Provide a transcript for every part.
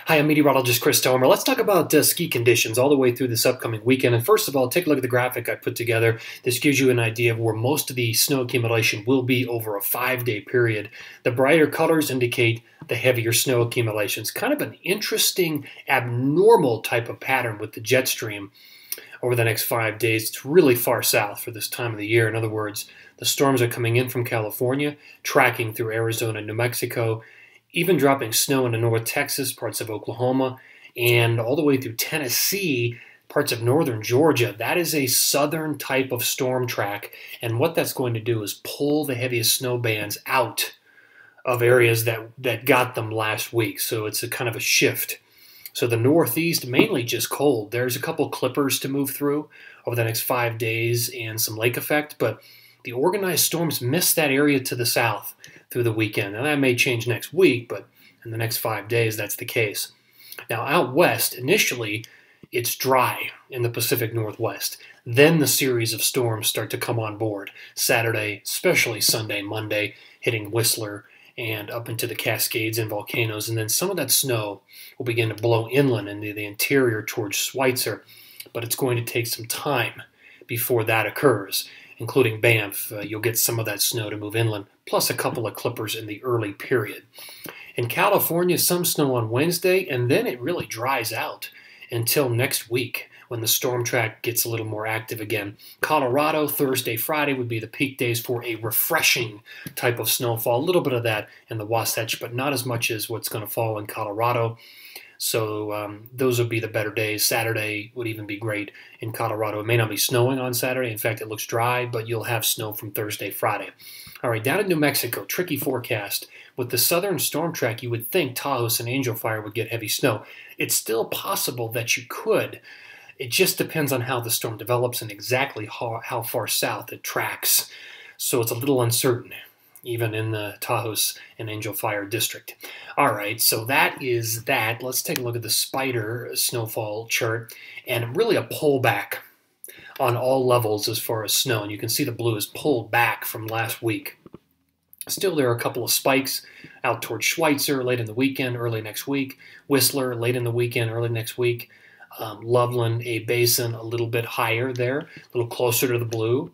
Hi, I'm meteorologist Chris Tomer. Let's talk about ski conditions all the way through this upcoming weekend. And first of all, take a look at the graphic I put together. This gives you an idea of where most of the snow accumulation will be over a 5-day period. The brighter colors indicate the heavier snow accumulation. It's kind of an interesting, abnormal type of pattern with the jet stream over the next 5 days. It's really far south for this time of the year. In other words, the storms are coming in from California, tracking through Arizona and New Mexico, even dropping snow into North Texas, parts of Oklahoma, and all the way through Tennessee, parts of northern Georgia. That is a southern type of storm track, and what that's going to do is pull the heaviest snow bands out of areas that got them last week. So it's a kind of a shift. So the Northeast, mainly just cold. There's a couple clippers to move through over the next 5 days and some lake effect, but the organized storms miss that area to the south through the weekend. Now that may change next week, but in the next 5 days, that's the case. Now out west, initially, it's dry in the Pacific Northwest. Then the series of storms start to come on board. Saturday, especially Sunday, Monday, hitting Whistler and up into the Cascades and volcanoes. And then some of that snow will begin to blow inland into the interior towards Schweitzer. But it's going to take some time before that occurs, including Banff. You'll get some of that snow to move inland, plus a couple of clippers in the early period. In California, some snow on Wednesday, and then it really dries out until next week when the storm track gets a little more active again. Colorado, Thursday, Friday would be the peak days for a refreshing type of snowfall. A little bit of that in the Wasatch, but not as much as what's going to fall in Colorado. So those would be the better days. Saturday would even be great in Colorado. It may not be snowing on Saturday. In fact, it looks dry, but you'll have snow from Thursday, Friday. All right, down in New Mexico, tricky forecast. With the southern storm track, you would think Taos and Angel Fire would get heavy snow. It's still possible that you could. It just depends on how the storm develops and exactly how far south it tracks. So it's a little uncertain, even in the Taos and Angel Fire district. All right, so that is that. Let's take a look at the spider snowfall chart, and really a pullback on all levels as far as snow. And you can see the blue is pulled back from last week. Still, there are a couple of spikes out towards Schweitzer late in the weekend, early next week. Whistler late in the weekend, early next week. Loveland, A Basin, a little bit higher there, a little closer to the blue.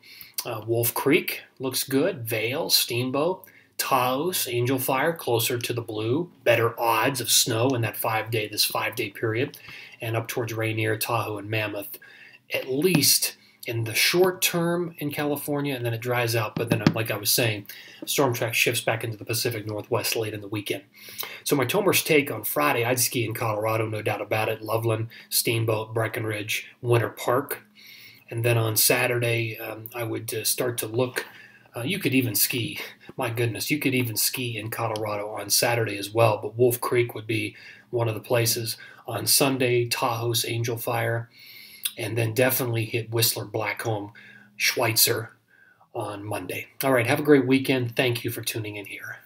Wolf Creek looks good. Vail, Steamboat, Taos, Angel Fire, closer to the blue. Better odds of snow in that this 5-day period. And up towards Rainier, Tahoe, and Mammoth, at least in the short term in California, and then it dries out. But then, like I was saying, storm track shifts back into the Pacific Northwest late in the weekend. So my Tomer's take on Friday, I'd ski in Colorado, no doubt about it. Loveland, Steamboat, Breckenridge, Winter Park. And then on Saturday, I would start to look. You could even ski. My goodness, you could even ski in Colorado on Saturday as well. But Wolf Creek would be one of the places. On Sunday, Taos, Angel Fire. And then definitely hit Whistler, Blackcomb, Schweitzer on Monday. All right, have a great weekend. Thank you for tuning in here.